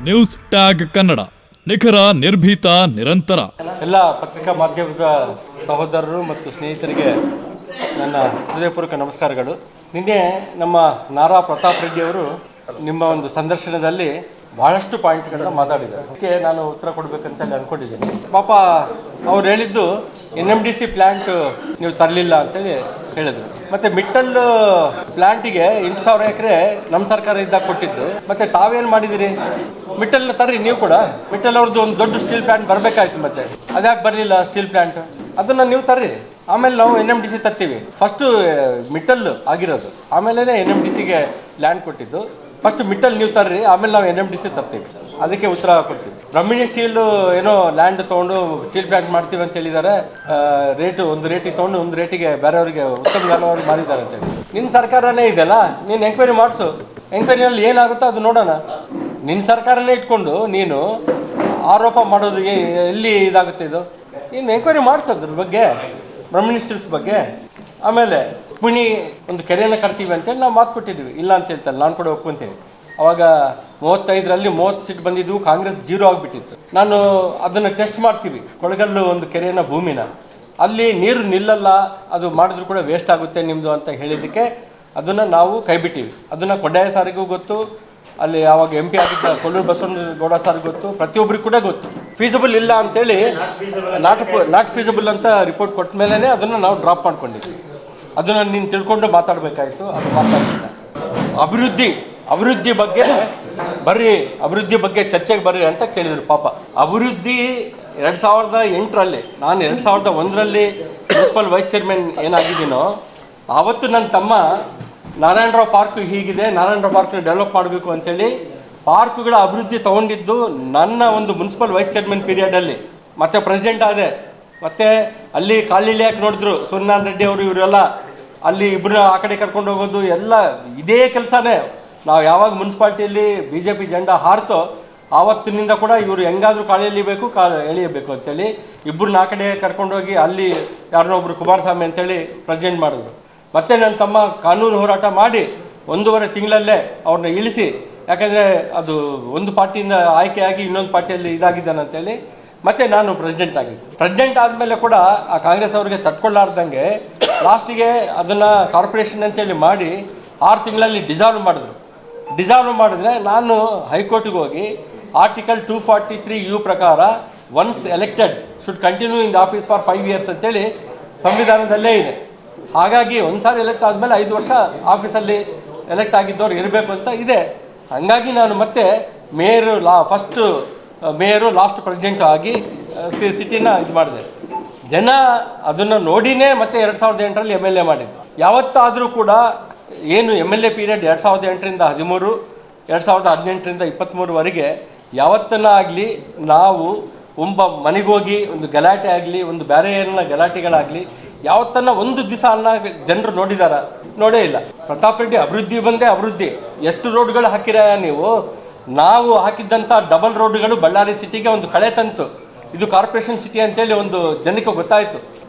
News tag Kannada, ನಿಖರ, ನಿರ್ಭೀತ, ನಿರಂತರ. ಎಲ್ಲ ಪತ್ರಿಕಾ ಮಾಧ್ಯಮದ ಸಹೋದರರು ಮತ್ತು ಸ್ನೇಹಿತರಿಗೆ ನನ್ನ ಹೃದಯಪೂರ್ವಕ ನಮಸ್ಕಾರಗಳು. ನಿನ್ನೆ ನಮ್ಮ ನಾರಾ ಪ್ರತಾಪ್ ರೆಡ್ಡಿ ಅವರು ನಿಮ್ಮ ಒಂದು ಸಂದರ್ಶನದಲ್ಲಿ ಬಹಳಷ್ಟು ಪಾಯಿಂಟ್ಗಳನ್ನ ಮಾತಾಡಿದ್ದಾರೆ. ಅದಕ್ಕೆ ನಾನು ಉತ್ತರ ಕೊಡಬೇಕಂತ ಅಂದ್ಕೊಂಡಿದ್ದೀನಿ. ಪಾಪ ಅವ್ರು ಹೇಳಿದ್ದು NMDC ಪ್ಲ್ಯಾಂಟ್ ನೀವು ತರಲಿಲ್ಲ ಅಂತೇಳಿ ಹೇಳಿದ್ರು. ಮತ್ತು ಮಿಟ್ಟಲ್ ಪ್ಲ್ಯಾಂಟಿಗೆ 8,000 ಎಕರೆ ನಮ್ಮ ಸರ್ಕಾರ ಇದ್ದಾಗ ಕೊಟ್ಟಿದ್ದು. ಮತ್ತು ತಾವೇನು ಮಾಡಿದಿರಿ? ಮಿಟ್ಟಲ್ನ ತರ್ರಿ ನೀವು ಕೂಡ. ಮಿಟ್ಟಲ್ ಅವ್ರದ್ದು ಒಂದು ದೊಡ್ಡ ಸ್ಟೀಲ್ ಪ್ಲ್ಯಾಂಟ್ ಬರಬೇಕಾಯ್ತು, ಮತ್ತೆ ಅದ್ಯಾಕೆ ಬರಲಿಲ್ಲ ಸ್ಟೀಲ್ ಪ್ಲ್ಯಾಂಟ್? ಅದನ್ನು ನೀವು ತರ್ರಿ, ಆಮೇಲೆ ನಾವು NMDC ತರ್ತೀವಿ. ಫಸ್ಟು ಮಿಟ್ಟಲ್ ಆಗಿರೋದು, ಆಮೇಲೆ NMDCಗೆ ಲ್ಯಾಂಡ್ ಕೊಟ್ಟಿದ್ದು. ಫಸ್ಟ್ ಮಿಟ್ಟಲ್ ನೀವು ತರ್ರಿ, ಆಮೇಲೆ ನಾವು NMDC ತರ್ತೀವಿ. ಅದಕ್ಕೆ ಉತ್ತರ ಕೊಡ್ತೀವಿ. ಬ್ರಹ್ಮಿಣಿ ಸ್ಟೀಲು ಏನೋ ಲ್ಯಾಂಡ್ ತೊಗೊಂಡು ಸ್ಟೀಲ್ ಪ್ಲ್ಯಾಂಟ್ ಮಾಡ್ತೀವಿ ಅಂತ ಹೇಳಿದ್ದಾರೆ. ಒಂದು ರೇಟಿಗೆ ತೊಗೊಂಡು ಒಂದು ರೇಟಿಗೆ ಬೇರೆಯವ್ರಿಗೆ ಉತ್ತಮ ಲಾಭವ್ರಿಗೆ ಮಾರಿದ್ದಾರೆ ಅಂತೇಳಿ. ನಿನ್ನ ಸರ್ಕಾರನೇ ಇದೆಯಲ್ಲ, ನೀನು ಎಂಕ್ವೈರಿ ಮಾಡಿಸು. ಎಂಕ್ವೈರಿನಲ್ಲಿ ಏನಾಗುತ್ತೋ ಅದು ನೋಡೋಣ. ನಿನ್ನ ಸರ್ಕಾರನೇ ಇಟ್ಕೊಂಡು ನೀನು ಆರೋಪ ಮಾಡೋದು ಎಲ್ಲಿ ಇದಾಗುತ್ತೆ? ಇದು ನೀನು ಎಂಕ್ವೈರಿ ಮಾಡಿಸೋದ್ರ ಬಗ್ಗೆ, ಬ್ರಹ್ಮಿಣಿ ಸ್ಟೀಲ್ಸ್ ಬಗ್ಗೆ. ಆಮೇಲೆ ಪುಣಿ ಒಂದು ಕೆರೆಯನ್ನು ಕಟ್ತೀವಿ ಅಂತೇಳಿ ನಾವು ಮಾತು ಕೊಟ್ಟಿದ್ದೀವಿ, ಇಲ್ಲ ಅಂತ ಹೇಳ್ತಾರೆ. ನಾನು ಕೂಡ ಒಪ್ಕೊತೀನಿ. ಅವಾಗ 35ರಲ್ಲಿ 30 ಸೀಟ್ ಬಂದಿದ್ವು, ಕಾಂಗ್ರೆಸ್ 0 ಆಗಿಬಿಟ್ಟಿತ್ತು. ನಾನು ಅದನ್ನು ಟೆಸ್ಟ್ ಮಾಡಿಸಿವಿ, ಕೊಳಗಲ್ಲು ಒಂದು ಕೆರೆಯನ್ನು, ಭೂಮಿನ. ಅಲ್ಲಿ ನೀರು ನಿಲ್ಲಲ್ಲ, ಅದು ಮಾಡಿದ್ರು ಕೂಡ ವೇಸ್ಟ್ ಆಗುತ್ತೆ ನಿಮ್ಮದು ಅಂತ ಹೇಳಿದ್ದಕ್ಕೆ ಅದನ್ನು ನಾವು ಕೈಬಿಟ್ಟಿವಿ. ಅದನ್ನು ಕೊಡ್ಡಾಯ ಸಾರಿಗೂ ಗೊತ್ತು, ಅಲ್ಲಿ ಆವಾಗ MP ಆಗಿದ್ದ ಕೊಲ್ಲೂರು ಬಸವನಗೌಡ ಸಾರಿಗೆ ಗೊತ್ತು, ಪ್ರತಿಯೊಬ್ಬರಿಗೂ ಕೂಡ ಗೊತ್ತು. ಫೀಸಿಬಲ್ ಇಲ್ಲ ಅಂಥೇಳಿ ನಾಟ್ ಫೀಸಿಬಲ್ ಅಂತ ರಿಪೋರ್ಟ್ ಕೊಟ್ಟ ಮೇಲೇ ಅದನ್ನು ನಾವು ಡ್ರಾಪ್ ಮಾಡ್ಕೊಂಡಿದ್ವಿ. ಅದನ್ನು ನೀನು ತಿಳ್ಕೊಂಡು ಮಾತಾಡಬೇಕಾಯಿತು, ಅದು ಮಾತಾಡಲಿಲ್ಲ. ಅಭಿವೃದ್ಧಿ ಬಗ್ಗೆ ಬರ್ರಿ, ಅಭಿವೃದ್ಧಿ ಬಗ್ಗೆ ಚರ್ಚೆಗೆ ಬರ್ರಿ ಅಂತ ಕೇಳಿದರು. ಪಾಪ ಅಭಿವೃದ್ಧಿ 2008ರಲ್ಲಿ, ನಾನು 2001ರಲ್ಲಿ ಮುನ್ಸಿಪಲ್ ವೈಸ್ ಚೇರ್ಮನ್ ಏನಾಗಿದ್ದೀನೋ ಆವತ್ತು ನನ್ನ ತಮ್ಮ ನಾರಾಯಣರಾವ್ ಪಾರ್ಕ್ ಹೀಗಿದೆ, ನಾರಾಯಣರಾವ್ ಪಾರ್ಕ್ನ ಡೆವಲಪ್ ಮಾಡಬೇಕು ಅಂಥೇಳಿ ಪಾರ್ಕ್ಗಳ ಅಭಿವೃದ್ಧಿ ತೊಗೊಂಡಿದ್ದು ನನ್ನ ಒಂದು ಮುನ್ಸಿಪಲ್ ವೈಸ್ ಚೇರ್ಮನ್ ಪೀರಿಯಡಲ್ಲಿ. ಮತ್ತು ಪ್ರೆಸಿಡೆಂಟ್ ಆದೆ. ಮತ್ತು ಅಲ್ಲಿ ಕಾಲಿಳಿ ಯಾಕೆ ನೋಡಿದ್ರು ಸೂರ್ಯನಾರಾಯಣ ರೆಡ್ಡಿ ಅವರು, ಇವರೆಲ್ಲ ಅಲ್ಲಿ ಇಬ್ಬರು ಆ ಕಡೆ ಕರ್ಕೊಂಡು ಹೋಗೋದು ಎಲ್ಲ ಇದೇ ಕೆಲಸನೇ. ನಾವು ಯಾವಾಗ ಮುನ್ಸಿಪಾಲ್ಟಿಯಲ್ಲಿ BJP ಜೆಂಡಾ ಹಾರ್ತೋ ಆವತ್ತಿನಿಂದ ಕೂಡ ಇವರು ಹೆಂಗಾದರೂ ಕಾಲು ಎಳಿಬೇಕು, ಎಳಿಯಬೇಕು ಅಂತೇಳಿ ಇಬ್ಬರನ್ನ ಆ ಕಡೆ ಕರ್ಕೊಂಡೋಗಿ ಅಲ್ಲಿ ಯಾರನ್ನೊಬ್ಬರು ಕುಮಾರಸ್ವಾಮಿ ಅಂತೇಳಿ ಪ್ರೆಸಿಡೆಂಟ್ ಮಾಡಿದ್ರು. ಮತ್ತು ನನ್ನ ತಮ್ಮ ಕಾನೂನು ಹೋರಾಟ ಮಾಡಿ 1.5 ತಿಂಗಳಲ್ಲೇ ಅವ್ರನ್ನ ಇಳಿಸಿ, ಯಾಕಂದರೆ ಅದು ಒಂದು ಪಾರ್ಟಿಯಿಂದ ಆಯ್ಕೆಯಾಗಿ ಇನ್ನೊಂದು ಪಾರ್ಟಿಯಲ್ಲಿ ಇದಾಗಿದ್ದಾನಂತೇಳಿ ಮತ್ತು ನಾನು ಪ್ರೆಸಿಡೆಂಟ್ ಆಗಿದ್ದು. ಪ್ರೆಸಿಡೆಂಟ್ ಆದಮೇಲೆ ಕೂಡ ಆ ಕಾಂಗ್ರೆಸ್ ಅವರಿಗೆ ತಟ್ಕೊಳ್ಳಾರ್ದಂಗೆ ಲಾಸ್ಟಿಗೆ ಅದನ್ನು ಕಾರ್ಪೊರೇಷನ್ ಅಂತೇಳಿ ಮಾಡಿ 6 ತಿಂಗಳಲ್ಲಿ ಡಿಸಾಲ್ವ್ ಮಾಡಿದ್ರು. ಡಿಸಾಲ್ವ್ ಮಾಡಿದ್ರೆ ನಾನು ಹೈಕೋರ್ಟಿಗೆ ಹೋಗಿ ಆರ್ಟಿಕಲ್ 243U ಪ್ರಕಾರ once elected should continue in the office for 5 years ಅಂತೇಳಿ ಸಂವಿಧಾನದಲ್ಲೇ ಇದೆ. ಹಾಗಾಗಿ ಒಂದು ಸಾರಿ ಎಲೆಕ್ಟ್ ಆದಮೇಲೆ 5 ವರ್ಷ ಆಫೀಸಲ್ಲಿ ಎಲೆಕ್ಟ್ ಆಗಿದ್ದವ್ರು ಇರಬೇಕು ಅಂತ ಇದೆ. ಹಾಗಾಗಿ ನಾನು ಮತ್ತೆ ಫಸ್ಟು ಮೇಯರು ಲಾಸ್ಟ್ ಪ್ರೆಸಿಡೆಂಟು ಆಗಿ ಸಿಟಿನ ಇದು ಮಾಡಿದೆ. ಜನ ಅದನ್ನು ನೋಡಿನೇ ಮತ್ತೆ 2008ರಲ್ಲಿ MLA ಮಾಡಿದ್ದು. ಯಾವತ್ತಾದರೂ ಕೂಡ ಏನು MLA ಪೀರಿಯಡ್ 2008ರಿಂದ 13, 2018ರಿಂದ 23ವರೆಗೆ ಯಾವತ್ತನ್ನ ಆಗಲಿ ನಾವು ಒಬ್ಬ ಮನೆಗೋಗಿ ಒಂದು ಗಲಾಟೆ ಆಗಲಿ, ಒಂದು ಬೇರೆ ಏನ ಗಲಾಟೆಗಳಾಗಲಿ ಯಾವತ್ತನ್ನ ಒಂದು ದಿವಸ ಅನ್ನ ಜನರು ನೋಡೇ ಇಲ್ಲ. ಪ್ರತಾಪ್ ರೆಡ್ಡಿ ಅಭಿವೃದ್ಧಿ ಬಂದೇ ಅಭಿವೃದ್ಧಿ. ಎಷ್ಟು ರೋಡ್ಗಳು ಹಾಕಿರ ನೀವು? ನಾವು ಹಾಕಿದ್ದಂಥ ಡಬಲ್ ರೋಡ್ಗಳು ಬಳ್ಳಾರಿ ಸಿಟಿಗೆ ಒಂದು ಕಳೆ ತಂತು. ಇದು ಕಾರ್ಪೊರೇಷನ್ ಸಿಟಿ ಅಂತೇಳಿ ಒಂದು ಜನಕ್ಕೆ ಗೊತ್ತಾಯಿತು.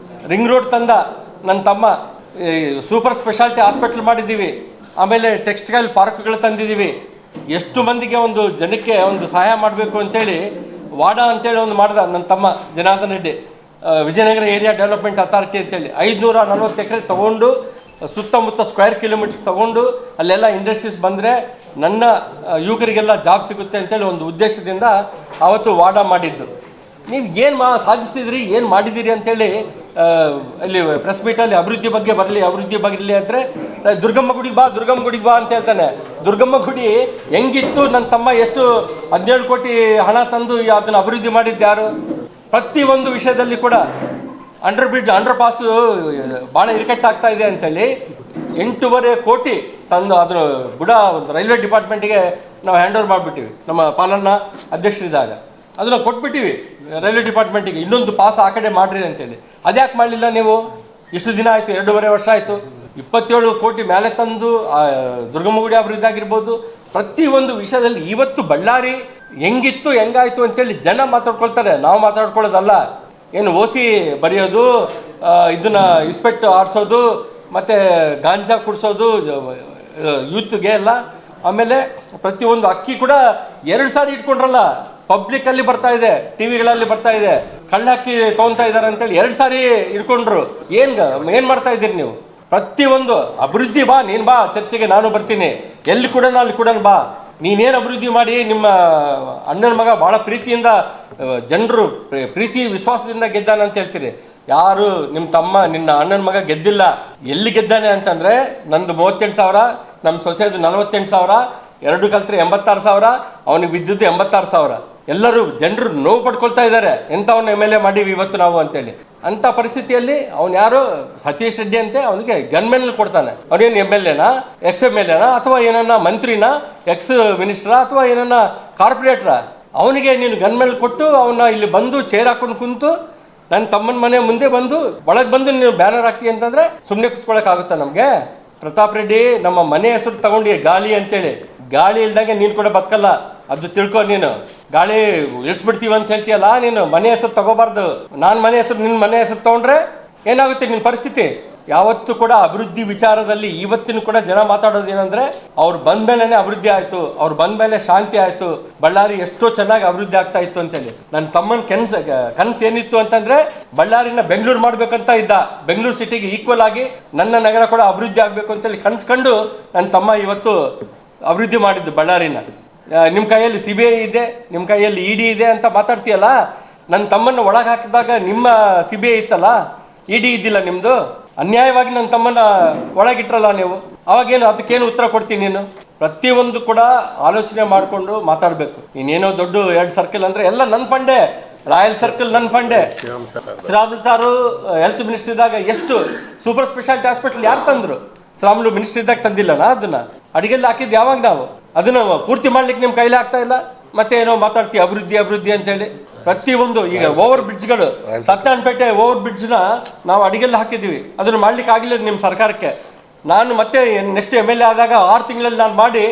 ರಿಂಗ್ ರೋಡ್ ತಂದ ನನ್ನ ತಮ್ಮ, ಸೂಪರ್ ಸ್ಪೆಷಾಲಿಟಿ ಹಾಸ್ಪಿಟ್ಲ್ ಮಾಡಿದ್ದೀವಿ, ಆಮೇಲೆ ಟೆಕ್ಸ್ಟೈಲ್ ಪಾರ್ಕ್ಗಳು ತಂದಿದ್ದೀವಿ. ಎಷ್ಟು ಮಂದಿಗೆ ಒಂದು ಜನಕ್ಕೆ ಒಂದು ಸಹಾಯ ಮಾಡಬೇಕು ಅಂತೇಳಿ ವಾಡಾ ಅಂತೇಳಿ ಒಂದು ಮಾಡ್ದ ನನ್ನ ತಮ್ಮ Janardhan Reddy, Vijayanagara area development authority ಅಂತೇಳಿ 540 ಎಕರೆ ತೊಗೊಂಡು ಸುತ್ತಮುತ್ತ ಸ್ಕ್ವೇರ್ ಕಿಲೋಮೀಟರ್ಸ್ ತೊಗೊಂಡು ಅಲ್ಲೆಲ್ಲ ಇಂಡಸ್ಟ್ರೀಸ್ ಬಂದರೆ ನನ್ನ ಯುವಕರಿಗೆಲ್ಲ ಜಾಬ್ ಸಿಗುತ್ತೆ ಅಂತೇಳಿ ಒಂದು ಉದ್ದೇಶದಿಂದ ಆವತ್ತು ವಾಡಾ ಮಾಡಿದ್ದು. ನೀವು ಏನು ಸಾಧಿಸಿದ್ರಿ, ಏನು ಮಾಡಿದ್ದೀರಿ ಅಂಥೇಳಿ ಅಲ್ಲಿ ಪ್ರೆಸ್ ಮೀಟಲ್ಲಿ ಅಭಿವೃದ್ಧಿ ಬಗ್ಗೆ ಬರಲಿ ಅಂದರೆ ದುರ್ಗಮ್ಮ ಗುಡಿಗೆ ಬಾ ಅಂತ ಹೇಳ್ತಾನೆ. ದುರ್ಗಮ್ಮ ಗುಡಿ ಹೆಂಗಿತ್ತು? ನನ್ನ ತಮ್ಮ ಎಷ್ಟು 17 ಕೋಟಿ ಹಣ ತಂದು ಅದನ್ನು ಅಭಿವೃದ್ಧಿ ಮಾಡಿದ್ದು ಯಾರು? ಪ್ರತಿಯೊಂದು ವಿಷಯದಲ್ಲಿ ಕೂಡ ಅಂಡರ್ ಪಾಸು ಭಾಳ ಇರಿಕಟ್ಟಾಗ್ತಾ ಇದೆ ಅಂತೇಳಿ 8.5 ಕೋಟಿ ತಂದು ಅದರ ಬುಡ ಒಂದು ರೈಲ್ವೆ ಡಿಪಾರ್ಟ್ಮೆಂಟಿಗೆ ನಾವು ಹ್ಯಾಂಡ್ ಓವರ್ ಮಾಡಿಬಿಟ್ಟಿವಿ. ನಮ್ಮ ಪಾಲನಾ ಅಧ್ಯಕ್ಷರಿದ್ದಾಗ ಅದನ್ನು ಕೊಟ್ಬಿಟ್ಟಿವಿ ರೈಲ್ವೆ ಡಿಪಾರ್ಟ್ಮೆಂಟಿಗೆ, ಇನ್ನೊಂದು ಪಾಸ್ ಆ ಕಡೆ ಮಾಡಿರಿ ಅಂತೇಳಿ. ಅದ್ಯಾಕೆ ಮಾಡಲಿಲ್ಲ ನೀವು? ಇಷ್ಟು ದಿನ ಆಯಿತು, 2.5 ವರ್ಷ ಆಯಿತು. 27 ಕೋಟಿ ಮೇಲೆ ತಂದು ದುರ್ಗಮ್ಮಗುಡಿ ಅಭಿವೃದ್ಧಿ ಆಗಿರ್ಬೋದು, ಪ್ರತಿಯೊಂದು ವಿಷಯದಲ್ಲಿ ಇವತ್ತು ಬಳ್ಳಾರಿ ಹೆಂಗಾಯಿತು ಅಂತೇಳಿ ಜನ ಮಾತಾಡ್ಕೊಳ್ತಾರೆ, ನಾವು ಮಾತಾಡ್ಕೊಳ್ಳೋದಲ್ಲ. ಏನು OC ಬರೆಯೋದು, ಇದನ್ನು ಇಸ್ಪೆಕ್ಟ್ ಆಡಿಸೋದು, ಮತ್ತು ಗಾಂಜಾ ಕುಡಿಸೋದು ಯೂತ್ಗೆ ಎಲ್ಲ, ಆಮೇಲೆ ಪ್ರತಿಯೊಂದು ಅಕ್ಕಿ ಕೂಡ 2 ಸಾರಿ ಇಟ್ಕೊಂಡ್ರಲ್ಲ, ಪಬ್ಲಿಕ್ಕಲ್ಲಿ ಬರ್ತಾ ಇದೆ, ಟಿವಿಗಳಲ್ಲಿ ಬರ್ತಾ ಇದೆ, ಕಳ್ಳಾಕಿ ತೊಗೊತಾ ಇದ್ದಾರೆ ಅಂತೇಳಿ 2 ಸಾರಿ ಇಟ್ಕೊಂಡ್ರು. ಏನು ಮಾಡ್ತಾ ಇದ್ದೀರಿ ನೀವು? ಪ್ರತಿಯೊಂದು ಅಭಿವೃದ್ಧಿ ಬಾ, ನೀನು ಬಾ ಚರ್ಚೆಗೆ, ನಾನು ಬರ್ತೀನಿ. ಎಲ್ಲಿ ಕೂಡ ಅಲ್ಲಿ ಕೂಡ ಬಾ. ನೀನೇನು ಅಭಿವೃದ್ಧಿ ಮಾಡಿ ನಿಮ್ಮ ಅಣ್ಣನ ಮಗ ಭಾಳ ಪ್ರೀತಿಯಿಂದ ಜನರು ಪ್ರೀತಿ ವಿಶ್ವಾಸದಿಂದ ಗೆದ್ದಾನೆ ಅಂತ ಹೇಳ್ತೀರಿ. ಯಾರು ನಿಮ್ಮ ತಮ್ಮ ನಿನ್ನ ಅಣ್ಣನ ಮಗ ಗೆದ್ದಿಲ್ಲ. ಎಲ್ಲಿ ಗೆದ್ದಾನೆ ಅಂತಂದರೆ, ನಂದು 38,000, ನಮ್ಮ ಸೊಸೆದು 48,000, 2 ಕಲ್ತ್ರೆ 86,000, ಅವನಿಗೆ ಬಿದ್ದಿದ್ದು 86,000. ಎಲ್ಲರೂ ಜನರು ನೋವು ಪಡ್ಕೊಳ್ತಾ ಇದ್ದಾರೆ, ಎಂಥವನ್ನ MLA ಮಾಡೀವಿ ಇವತ್ತು ನಾವು ಅಂತೇಳಿ. ಅಂಥ ಪರಿಸ್ಥಿತಿಯಲ್ಲಿ ಅವ್ನು ಯಾರು ಸತೀಶ್ ರೆಡ್ಡಿ ಅಂತೆ, ಅವನಿಗೆ ಗನ್ಮೆನ್ ಕೊಡ್ತಾನೆ. ಅವನೇನು MLAನಾ, ex-MLAನಾ, ಅಥವಾ ಏನನ್ನ ಮಂತ್ರಿನಾ, ಎಕ್ಸ್ ಮಿನಿಸ್ಟರಾ, ಅಥವಾ ಏನನ್ನ ಕಾರ್ಪೊರೇಟ್ರಾ? ಅವನಿಗೆ ನೀನು ಗನ್ಮೆನ್ ಕೊಟ್ಟು ಅವನ್ನ ಇಲ್ಲಿ ಬಂದು ಚೇರ್ ಹಾಕೊಂಡು ಕುಂತು ನನ್ನ ತಮ್ಮನ ಮನೆ ಮುಂದೆ ಬಂದು ಒಳಗೆ ಬಂದು ನೀನು ಬ್ಯಾನರ್ ಹಾಕಿ ಅಂತಂದ್ರೆ ಸುಮ್ಮನೆ ಕುತ್ಕೊಳ್ಳೋಕ್ಕಾಗುತ್ತಾ ನಮಗೆ? ಪ್ರತಾಪ್ ರೆಡ್ಡಿ ನಮ್ಮ ಮನೆ ಹೆಸರು ತಗೊಂಡು ಗಾಳಿ ಅಂತೇಳಿ, ಗಾಳಿ ಇಲ್ದಂಗೆ ನೀನು ಕೂಡ ಬದುಕಲ್ಲ, ಅದು ತಿಳ್ಕೊ. ನೀನು ಗಾಳಿ ಇಳಿಸ್ಬಿಡ್ತೀವಿ ಅಂತ ಹೇಳ್ತೀಯಲ್ಲ, ನೀನು ಮನೆ ಹೆಸರು ತಗೋಬಾರ್ದು. ನಾನು ಮನೆ ಹೆಸರು, ನಿನ್ನ ಮನೆ ಹೆಸರು ತಗೊಂಡ್ರೆ ಏನಾಗುತ್ತೆ ನಿನ್ನ ಪರಿಸ್ಥಿತಿ? ಯಾವತ್ತೂ ಕೂಡ ಅಭಿವೃದ್ಧಿ ವಿಚಾರದಲ್ಲಿ ಇವತ್ತಿನ ಕೂಡ ಜನ ಮಾತಾಡೋದು ಏನಂದ್ರೆ, ಅವ್ರು ಬಂದ ಮೇಲೇ ಅಭಿವೃದ್ಧಿ ಆಯಿತು, ಅವ್ರು ಬಂದ ಮೇಲೆ ಶಾಂತಿ ಆಯಿತು, ಬಳ್ಳಾರಿ ಎಷ್ಟೋ ಚೆನ್ನಾಗಿ ಅಭಿವೃದ್ಧಿ ಆಗ್ತಾ ಇತ್ತು ಅಂತೇಳಿ. ನನ್ನ ತಮ್ಮನ ಕನಸು ಏನಿತ್ತು ಅಂತಂದ್ರೆ, ಬಳ್ಳಾರಿನ ಬೆಂಗಳೂರು ಮಾಡಬೇಕಂತ ಇದ್ದ. ಬೆಂಗಳೂರು ಸಿಟಿಗೆ ಈಕ್ವಲ್ ಆಗಿ ನನ್ನ ನಗರ ಕೂಡ ಅಭಿವೃದ್ಧಿ ಆಗಬೇಕು ಅಂತೇಳಿ ಕನಸ್ಕೊಂಡು ನನ್ನ ತಮ್ಮ ಇವತ್ತು ಅಭಿವೃದ್ಧಿ ಮಾಡಿದ್ದು ಬಳ್ಳಾರಿನ. ನಿಮ್ಮ ಕೈಯಲ್ಲಿ CBI ಇದೆ, ನಿಮ್ಮ ಕೈಯಲ್ಲಿ ED ಇದೆ ಅಂತ ಮಾತಾಡ್ತೀಯಲ್ಲ. ನನ್ನ ತಮ್ಮನ್ನು ಒಳಗೆ ಹಾಕಿದಾಗ ನಿಮ್ಮ CBI ಇತ್ತಲ್ಲ, ED ಇದ್ದಿಲ್ಲ ನಿಮ್ಮದು. ಅನ್ಯಾಯವಾಗಿ ನನ್ನ ತಮ್ಮನ ಒಳಗಿಟ್ರಲ್ಲ ನೀವು. ಅವಾಗೇನು ಅದಕ್ಕೇನು ಉತ್ತರ ಕೊಡ್ತೀನಿ ನೀನು? ಪ್ರತಿಯೊಂದು ಕೂಡ ಆಲೋಚನೆ ಮಾಡಿಕೊಂಡು ಮಾತಾಡಬೇಕು. ನೀನೇನೋ ದೊಡ್ಡ 2 ಸರ್ಕಲ್ ಅಂದರೆ ಎಲ್ಲ ನನ್ನ ಫಂಡೇ. ರಾಯಲ್ ಸರ್ಕಲ್ ನನ್ನ ಫಂಡೇ. ಶ್ರೀರಾಮುಲು ಸಾರು ಹೆಲ್ತ್ ಮಿನಿಸ್ಟರ್ ಇದ್ದಾಗ ಎಷ್ಟು ಸೂಪರ್ ಸ್ಪೆಷಾಲಿಟಿ ಹಾಸ್ಪಿಟಲ್ ಯಾರು ತಂದರು? ಶ್ರೀರಾಮುಲು ಮಿನಿಸ್ಟರ್ ಇದ್ದಾಗ ತಂದಿಲ್ಲನಾ? ಅದನ್ನು ಅಡಿಗೆಲ್ಲಿ ಹಾಕಿದ್ದು ಯಾವಾಗ ನಾವು? ಅದನ್ನು ಪೂರ್ತಿ ಮಾಡ್ಲಿಕ್ಕೆ ನಿಮ್ಮ ಕೈಲಿ ಆಗ್ತಾ ಇಲ್ಲ. ಮತ್ತೆ ಏನೋ ಮಾತಾಡ್ತೀವಿ ಅಭಿವೃದ್ಧಿ ಅಂತೇಳಿ. ಪ್ರತಿಯೊಂದು ಈಗ ಓವರ್ ಬ್ರಿಡ್ಜ್ಗಳು, ಸತ್ಯನಪೇಟೆ ಓವರ್ ಬ್ರಿಡ್ಜ್ನ ನಾವು ಅಡಿಗೆಲ್ಲಿ ಹಾಕಿದ್ದೀವಿ, ಅದನ್ನು ಮಾಡ್ಲಿಕ್ಕೆ ಆಗಿಲ್ಲ ನಿಮ್ಮ ಸರ್ಕಾರಕ್ಕೆ. ನಾನು ಮತ್ತೆ ನೆಕ್ಸ್ಟ್ MLA ಆದಾಗ 6 ತಿಂಗಳಲ್ಲಿ ನಾನು ಮಾಡಿ,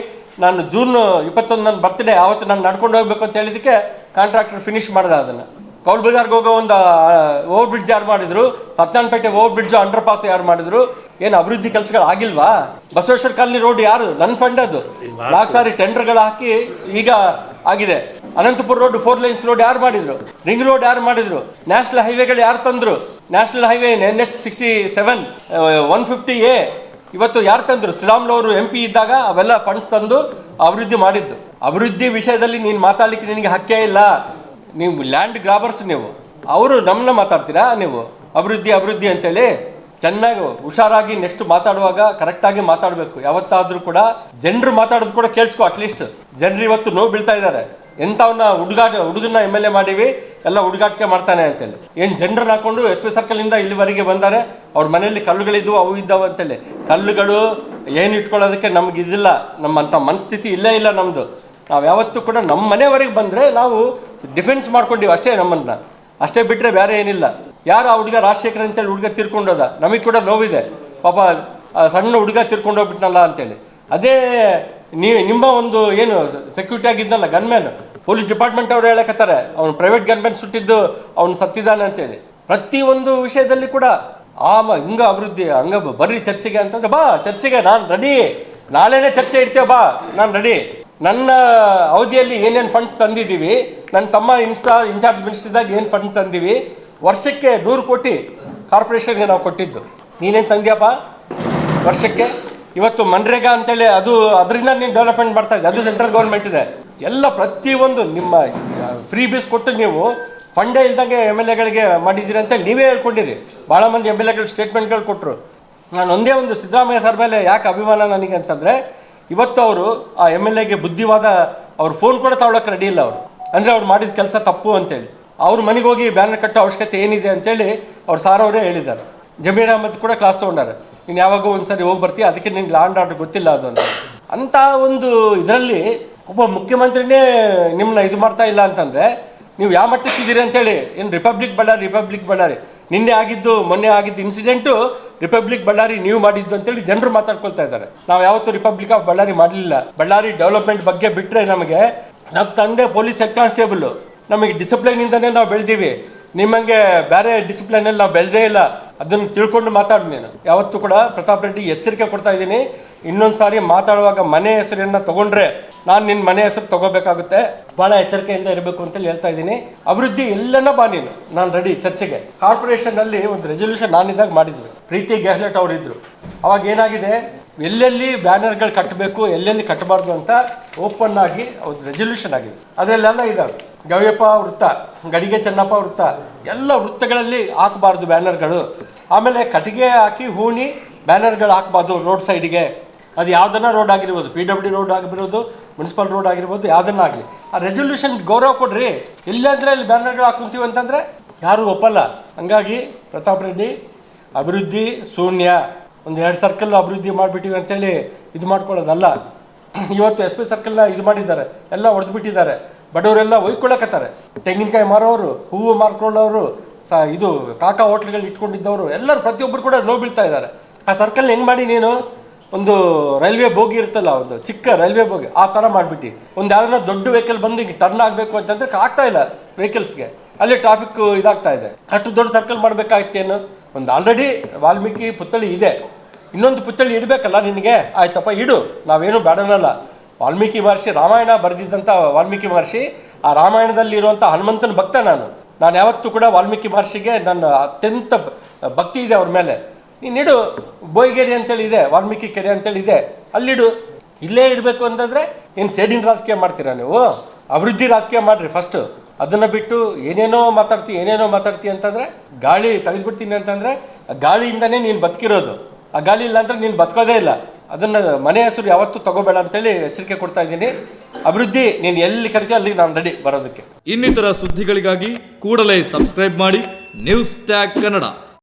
ನಾನು ಜೂನ್ 21 ನನ್ನ ಬರ್ತ್ಡೇ ಆವತ್ತು ನಾನು ನಡ್ಕೊಂಡು ಹೋಗ್ಬೇಕು ಅಂತ ಹೇಳಿದ್ದಕ್ಕೆ ಕಾಂಟ್ರಾಕ್ಟರ್ ಫಿನಿಶ್ ಮಾಡಿದೆ. ಅದನ್ನು ಕೌಲ್ ಬಜಾರ್ಗೆ ಹೋಗೋ ಒಂದು ಓವರ್ ಬ್ರಿಡ್ಜ್ ಯಾರು ಮಾಡಿದ್ರು? ಸತ್ಯನಪೇಟೆ ಓವರ್ ಬ್ರಿಡ್ಜ್ ಅಂಡರ್ ಪಾಸ್ ಯಾರು ಮಾಡಿದ್ರು? ಏನು ಅಭಿವೃದ್ಧಿ ಕೆಲಸಗಳು ಆಗಿಲ್ವಾ? ಬಸವೇಶ್ವರ ಕಾಲನಿ ರೋಡ್ ಯಾರು? ನನ್ನ ಫಂಡ್ ಅದು. 4 ಸಾರಿ ಟೆಂಡರ್ಗಳು ಹಾಕಿ ಈಗ ಆಗಿದೆ. ಅನಂತಪುರ ರೋಡ್ 4 ಲೈನ್ಸ್ ರೋಡ್ ಯಾರು ಮಾಡಿದ್ರು? ರಿಂಗ್ ರೋಡ್ ಯಾರು ಮಾಡಿದ್ರು? ನ್ಯಾಷನಲ್ ಹೈವೇಗಳು ಯಾರು ತಂದರು? ನ್ಯಾಷನಲ್ ಹೈವೇ NH67 150A ಇವತ್ತು ಯಾರು ತಂದರು? ಶ್ರೀರಾಮುಲು ಅವರು MP ಇದ್ದಾಗ ಅವೆಲ್ಲ ಫಂಡ್ಸ್ ತಂದು ಅಭಿವೃದ್ಧಿ ಮಾಡಿದ್ದು. ಅಭಿವೃದ್ಧಿ ವಿಷಯದಲ್ಲಿ ನೀನು ಮಾತಾಡಲಿಕ್ಕೆ ನಿನಗೆ ಹಕ್ಕೇ ಇಲ್ಲ. ನೀವು ಲ್ಯಾಂಡ್ ಗ್ರಾಬರ್ಸ್ ನೀವು. ಅವರು ನಮ್ಮನ್ನ ಮಾತಾಡ್ತೀರಾ ನೀವು ಅಭಿವೃದ್ಧಿ ಅಂತೇಳಿ? ಚೆನ್ನಾಗಿ ಹುಷಾರಾಗಿ ನೆಕ್ಸ್ಟ್ ಮಾತಾಡುವಾಗ ಕರೆಕ್ಟಾಗಿ ಮಾತಾಡಬೇಕು. ಯಾವತ್ತಾದರೂ ಕೂಡ ಜನರು ಮಾತಾಡೋದು ಕೂಡ ಕೇಳಿಸ್ಕೊ. ಅಟ್ಲೀಸ್ಟ್ ಜನರು ಇವತ್ತು ನೋವು ಬೀಳ್ತಾ ಇದ್ದಾರೆ. ಎಂಥವನ್ನ ಹುಡುಗನ್ನ MLA ಮಾಡೀವಿ, ಎಲ್ಲ ಹುಡುಗಾಟಿಕೆ ಮಾಡ್ತಾನೆ ಅಂತೇಳಿ. ಏನು ಜನರನ್ನ ಹಾಕೊಂಡು SP ಸರ್ಕಲಿಂದ ಇಲ್ಲಿವರೆಗೆ ಬಂದಾರೆ. ಅವ್ರ ಮನೆಯಲ್ಲಿ ಕಲ್ಲುಗಳಿದ್ವು, ಅವು ಇದ್ದಾವೆ ಅಂತೇಳಿ. ಕಲ್ಲುಗಳು ಏನು ಇಟ್ಕೊಳ್ಳೋದಕ್ಕೆ ನಮ್ಗೆ ಇದಿಲ್ಲ, ನಮ್ಮಂಥ ಮನಸ್ಥಿತಿ ಇಲ್ಲೇ ಇಲ್ಲ ನಮ್ಮದು. ನಾವು ಯಾವತ್ತೂ ಕೂಡ ನಮ್ಮ ಮನೆಯವರೆಗೆ ಬಂದರೆ ನಾವು ಡಿಫೆನ್ಸ್ ಮಾಡ್ಕೊಂಡಿವಿ ಅಷ್ಟೇ, ನಮ್ಮನ್ನ ಅಷ್ಟೇ ಬಿಟ್ಟರೆ ಬೇರೆ ಏನಿಲ್ಲ. ಯಾರು ಆ ಹುಡುಗ ರಾಜಶೇಖರ್ ಅಂತೇಳಿ ಹುಡುಗ ತೀರ್ಕೊಂಡೋದ, ನಮಗೆ ಕೂಡ ನೋವಿದೆ ಪಾಪ. ಸಣ್ಣ ಹುಡುಗ ತೀರ್ಕೊಂಡೋಗ್ಬಿಟ್ನಲ್ಲ ಅಂತೇಳಿ. ಅದೇ ನಿಮ್ಮ ಒಂದು ಏನು ಸೆಕ್ಯೂರಿಟಿ ಆಗಿದ್ನಲ್ಲ ಗನ್ಮ್ಯಾನ್, ಪೊಲೀಸ್ ಡಿಪಾರ್ಟ್ಮೆಂಟ್ ಅವರು ಹೇಳಕತ್ತಾರೆ ಅವ್ನು ಪ್ರೈವೇಟ್ ಗನ್ಮ್ಯಾನ್ ಸುಟ್ಟಿದ್ದು ಅವ್ನು ಸತ್ತಿದ್ದಾನೆ ಅಂತೇಳಿ. ಪ್ರತಿಯೊಂದು ವಿಷಯದಲ್ಲಿ ಕೂಡ ಹಿಂಗ ಅಭಿವೃದ್ಧಿ ಹಂಗ ಬರ್ರಿ ಚರ್ಚೆಗೆ ಅಂತಂದ್ರೆ ಬಾ ಚರ್ಚೆಗೆ, ನಾನು ರೆಡಿ. ನಾಳೆನೇ ಚರ್ಚೆ ಇಡ್ತೇವೆ ಬಾ, ನಾನು ರೆಡಿ. ನನ್ನ ಅವಧಿಯಲ್ಲಿ ಏನೇನು ಫಂಡ್ಸ್ ತಂದಿದ್ದೀವಿ, ನನ್ನ ತಮ್ಮ ಇನ್ಚಾರ್ಜ್ ಮಿನಿಸ್ಟರ್ ಇದ್ದಾಗ ಏನು ಫಂಡ್ಸ್ ತಂದೀವಿ, ವರ್ಷಕ್ಕೆ 100 ಕೋಟಿ ಕಾರ್ಪೊರೇಷನ್ಗೆ ನಾವು ಕೊಟ್ಟಿದ್ದು. ನೀನೇನು ತಂದ್ಯಪ್ಪ ವರ್ಷಕ್ಕೆ? ಇವತ್ತು ಮನ್ರೇಗಾ ಅಂತೇಳಿ ಅದರಿಂದ ನೀನು ಡೆವಲಪ್ಮೆಂಟ್ ಮಾಡ್ತಾ ಇದ್ದೆ, ಅದು ಸೆಂಟ್ರಲ್ ಗೌರ್ಮೆಂಟ್ ಇದೆ. ಎಲ್ಲ ಪ್ರತಿಯೊಂದು ನಿಮ್ಮ ಫ್ರೀ ಬೀಸ್ ಕೊಟ್ಟು ನೀವು ಫಂಡೇ ಇಲ್ದಂಗೆ MLAಗಳಿಗೆ ಮಾಡಿದ್ದೀರಿ ಅಂತೇಳಿ ನೀವೇ ಹೇಳ್ಕೊಂಡಿರಿ. ಭಾಳ ಮಂದಿ MLAಗಳು ಸ್ಟೇಟ್ಮೆಂಟ್ಗಳು ಕೊಟ್ಟರು. ನಾನು ಒಂದೇ ಒಂದು ಸಿದ್ದರಾಮಯ್ಯ ಸರ್ ಮೇಲೆ ಯಾಕೆ ಅಭಿಮಾನ ನನಗೆ ಅಂತಂದರೆ, ಇವತ್ತು ಅವರು ಆ MLAಗೆ ಬುದ್ಧಿವಾದ, ಅವ್ರ ಫೋನ್ ಕೂಡ ತಗೊಳಕ್ಕೆ ರೆಡಿ ಇಲ್ಲ ಅವರು. ಅಂದರೆ ಅವ್ರು ಮಾಡಿದ ಕೆಲಸ ತಪ್ಪು ಅಂತೇಳಿ. ಅವ್ರ ಮನೆಗೆ ಹೋಗಿ ಬ್ಯಾನರ್ ಕಟ್ಟೋ ಅವಶ್ಯಕತೆ ಏನಿದೆ ಅಂತೇಳಿ ಅವ್ರು ಸಾರವರೇ ಹೇಳಿದ್ದಾರೆ. ಜಮೀರ್ ಅಹಮದ್ ಕೂಡ ಕ್ಲಾಸ್ ತೊಗೊಂಡಾರೆ, ನೀನು ಯಾವಾಗೂ ಒಂದು ಸರಿ ಹೋಗಿ ಬರ್ತೀಯ, ಅದಕ್ಕೆ ನಿನ್ಗೆ ಲ್ಯಾಂಡ್ ಆರ್ಡರ್ ಗೊತ್ತಿಲ್ಲ ಅದು ಅಂತ. ಅಂಥ ಒಂದು ಇದರಲ್ಲಿ ಒಬ್ಬ ಮುಖ್ಯಮಂತ್ರಿನೇ ನಿಮ್ಮನ್ನ ಇದು ಮಾಡ್ತಾ ಇಲ್ಲ ಅಂತಂದರೆ ನೀವು ಯಾವ ಮಟ್ಟಕ್ಕಿದ್ದೀರಿ ಅಂತೇಳಿ. ಏನು ರಿಪಬ್ಲಿಕ್ ಬಳ್ಳಾರಿ ನಿನ್ನೆ ಆಗಿದ್ದು ಮೊನ್ನೆ ಆಗಿದ್ದು ಇನ್ಸಿಡೆಂಟು ರಿಪಬ್ಲಿಕ್ ಬಳ್ಳಾರಿ ನೀವು ಮಾಡಿದ್ದು ಅಂತೇಳಿ ಜನರು ಮಾತಾಡ್ಕೊಳ್ತಾ ಇದ್ದಾರೆ. ನಾವು ಯಾವತ್ತೂ ರಿಪಬ್ಲಿಕ್ ಆಫ್ ಬಳ್ಳಾರಿ ಮಾಡಲಿಲ್ಲ. ಬಳ್ಳಾರಿ ಡೆವಲಪ್ಮೆಂಟ್ ಬಗ್ಗೆ ಬಿಟ್ಟರೆ ನಮಗೆ ನಮ್ಮ ತಂದೆ ಪೊಲೀಸ್ ಹೆಡ್ ಕಾನ್ಸ್ಟೇಬಲು, ನಮಗೆ ಡಿಸಿಪ್ಲೈನಿಂದನೇ ನಾವು ಬೆಳೆದೀವಿ. ನಿಮ್ಮಂಗೆ ಬೇರೆ ಡಿಸಿಪ್ಲೈನಲ್ಲಿ ನಾವು ಬೆಳೆದೇ ಇಲ್ಲ. ಅದನ್ನು ತಿಳ್ಕೊಂಡು ಮಾತಾಡಿ ನೀನು. ಯಾವತ್ತೂ ಕೂಡ ಪ್ರತಾಪ್ ರೆಡ್ಡಿ ಎಚ್ಚರಿಕೆ ಕೊಡ್ತಾ ಇದ್ದೀನಿ, ಇನ್ನೊಂದು ಸಾರಿ ಮಾತಾಡುವಾಗ ಮನೆ ಹೆಸರನ್ನು ತೊಗೊಂಡ್ರೆ ನಾನು ನಿನ್ನ ಮನೆ ಹೆಸರು ತಗೋಬೇಕಾಗುತ್ತೆ, ಭಾಳ ಎಚ್ಚರಿಕೆಯಿಂದ ಇರಬೇಕು ಅಂತೇಳಿ ಹೇಳ್ತಾ ಇದ್ದೀನಿ. ಅಭಿವೃದ್ಧಿ ಎಲ್ಲನ ಬಾ ನೀನು, ನಾನು ರೆಡಿ ಚರ್ಚೆಗೆ. ಕಾರ್ಪೊರೇಷನಲ್ಲಿ ಒಂದು ರೆಸೊಲ್ಯೂಷನ್ ನಾನಿದ್ದಾಗ ಮಾಡಿದ್ವಿ, ಪ್ರೀತಿ ಗೆಹ್ಲಟ್ ಅವರಿದ್ದರು. ಅವಾಗ ಏನಾಗಿದೆ, ಎಲ್ಲೆಲ್ಲಿ ಬ್ಯಾನರ್ಗಳು ಕಟ್ಟಬೇಕು ಎಲ್ಲೆಲ್ಲಿ ಕಟ್ಟಬಾರ್ದು ಅಂತ ಓಪನ್ ಆಗಿ ಒಂದು ರೆಸೊಲ್ಯೂಷನ್ ಆಗಿದೆ. ಅದರಲ್ಲೆಲ್ಲ ಇದ್ದಾವೆ. ಗವಿಯಪ್ಪ ವೃತ್ತ, ಗಡಿಗೆ ಚೆನ್ನಪ್ಪ ವೃತ್ತ, ಎಲ್ಲ ವೃತ್ತಗಳಲ್ಲಿ ಹಾಕಬಾರ್ದು ಬ್ಯಾನರ್ಗಳು. ಆಮೇಲೆ ಕಟ್ಟಿಗೆ ಹಾಕಿ ಹೂಣಿ ಬ್ಯಾನರ್ಗಳು ಹಾಕಬಾರ್ದು ರೋಡ್ ಸೈಡಿಗೆ. ಅದು ಯಾವುದನ್ನ ರೋಡ್ ಆಗಿರ್ಬೋದು, PWD ರೋಡ್ ಆಗಿರ್ಬೋದು, ಮುನ್ಸಿಪಲ್ ರೋಡ್ ಆಗಿರ್ಬೋದು, ಯಾವುದನ್ನ ಆಗಲಿ ಆ ರೆಸೊಲ್ಯೂಷನ್ಗೆ ಗೌರವ ಕೊಡ್ರಿ. ಇಲ್ಲಾಂದರೆ ಇಲ್ಲಿ ಬ್ಯಾನರ್ಗಳು ಹಾಕೊಂತೀವಿ ಅಂತಂದರೆ ಯಾರೂ ಒಪ್ಪಲ್ಲ. ಹಂಗಾಗಿ ಪ್ರತಾಪ್ ರೆಡ್ಡಿ ಅಭಿವೃದ್ಧಿ ಶೂನ್ಯ. ಒಂದು 2 ಸರ್ಕಲ್ ಅಭಿವೃದ್ಧಿ ಮಾಡಿಬಿಟ್ಟಿವಿ ಅಂತೇಳಿ ಇದು ಮಾಡ್ಕೊಳ್ಳೋದಲ್ಲ. ಇವತ್ತು SP ಸರ್ಕಲ್ನ ಇದು ಮಾಡಿದ್ದಾರೆ, ಎಲ್ಲ ಹೊಡೆದ್ಬಿಟ್ಟಿದ್ದಾರೆ. ಬಡವರೆಲ್ಲ ಒಯ್ಕೊಳ್ಳಕತ್ತಾರೆ. ತೆಂಗಿನಕಾಯಿ ಮಾರೋರು, ಹೂವು ಮಾರ್ಕೊಳ್ಳೋರು, ಇದು ಕಾಕಾ ಹೋಟ್ಲ್ಗಳು ಇಟ್ಕೊಂಡಿದ್ದವರು ಎಲ್ಲರೂ ಪ್ರತಿಯೊಬ್ಬರು ಕೂಡ ನೋವು ಬೀಳ್ತಾ ಇದ್ದಾರೆ. ಆ ಸರ್ಕಲ್ನ ಹೆಂಗೆ ಮಾಡಿ ನೀನು ಒಂದು ರೈಲ್ವೆ ಬೋಗಿ ಇರ್ತಲ್ಲ, ಒಂದು ಚಿಕ್ಕ ರೈಲ್ವೆ ಬೋಗಿ ಆ ಥರ ಮಾಡಿಬಿಟ್ಟು ಒಂದು ಯಾವ್ದಾರ ದೊಡ್ಡ ವೆಹಿಕಲ್ ಬಂದು ಹಿಂಗೆ ಟರ್ನ್ ಆಗಬೇಕು ಅಂತಂದ್ರೆ ಆಗ್ತಾ ಇಲ್ಲ ವೆಹಿಕಲ್ಸ್ಗೆ, ಅಲ್ಲಿ ಟ್ರಾಫಿಕ್ ಇದಾಗ್ತಾ ಇದೆ. ಅಷ್ಟು ದೊಡ್ಡ ಸರ್ಕಲ್ ಮಾಡಬೇಕಾಯ್ತೇನು? ಒಂದು ಆಲ್ರೆಡಿ ವಾಲ್ಮೀಕಿ ಪುತ್ಥಳಿ ಇದೆ, ಇನ್ನೊಂದು ಪುತ್ಥಳಿ ಇಡಬೇಕಲ್ಲ ನಿನಗೆ. ಆಯ್ತಪ್ಪ ಇಡು, ನಾವೇನು ಬೇಡನಲ್ಲ. ವಾಲ್ಮೀಕಿ ಮಹರ್ಷಿ ರಾಮಾಯಣ ಬರೆದಿದ್ದಂಥ ವಾಲ್ಮೀಕಿ ಮಹರ್ಷಿ, ಆ ರಾಮಾಯಣದಲ್ಲಿರುವಂಥ ಹನುಮಂತನ ಭಕ್ತ ನಾನು ಯಾವತ್ತೂ ಕೂಡ ವಾಲ್ಮೀಕಿ ಮಹರ್ಷಿಗೆ ನನ್ನ ಅತ್ಯಂತ ಭಕ್ತಿ ಇದೆ ಅವ್ರ ಮೇಲೆ. ನೀನಿಡು, ಬೋಯಿಗೆರೆ ಅಂತೇಳಿ ಇದೆ, ವಾಲ್ಮೀಕಿ ಕೆರೆ ಅಂತೇಳಿ ಇದೆ, ಅಲ್ಲಿಡು. ಇಲ್ಲೇ ಇಡಬೇಕು ಅಂತಂದರೆ ಏನು ಸೇಡಿನ ರಾಜಕೀಯ ಮಾಡ್ತೀರಾ ನೀವು? ಅಭಿವೃದ್ಧಿ ರಾಜಕೀಯ ಮಾಡಿರಿ ಫಸ್ಟು. ಅದನ್ನು ಬಿಟ್ಟು ಏನೇನೋ ಮಾತಾಡ್ತಿ ಅಂತಂದರೆ ಗಾಳಿ ತೆಗೆದುಬಿಡ್ತೀನಿ ಅಂತಂದರೆ ಗಾಳಿಯಿಂದನೇ ನೀನು ಬದುಕಿರೋದು. ಆ ಗಾಳಿ ಇಲ್ಲ ಅಂದರೆ ನೀನು ಬದುಕೋದೇ ಇಲ್ಲ. ಅದನ್ನು ಮನೆ ಹೆಸರು ಯಾವತ್ತೂ ತಗೋಬೇಡ ಅಂತೇಳಿ ಎಚ್ಚರಿಕೆ ಕೊಡ್ತಾ ಇದ್ದೀನಿ. ಅಭಿವೃದ್ಧಿ ನೀನು ಎಲ್ಲಿ ಕರಿತೀಯ ಅಲ್ಲಿ ನಾನು ರೆಡಿ ಬರೋದಕ್ಕೆ. ಇನ್ನಿತರ ಸುದ್ದಿಗಳಿಗಾಗಿ ಕೂಡಲೇ ಸಬ್ಸ್ಕ್ರೈಬ್ ಮಾಡಿ ನ್ಯೂಸ್ ಟ್ಯಾಗ್ ಕನ್ನಡ.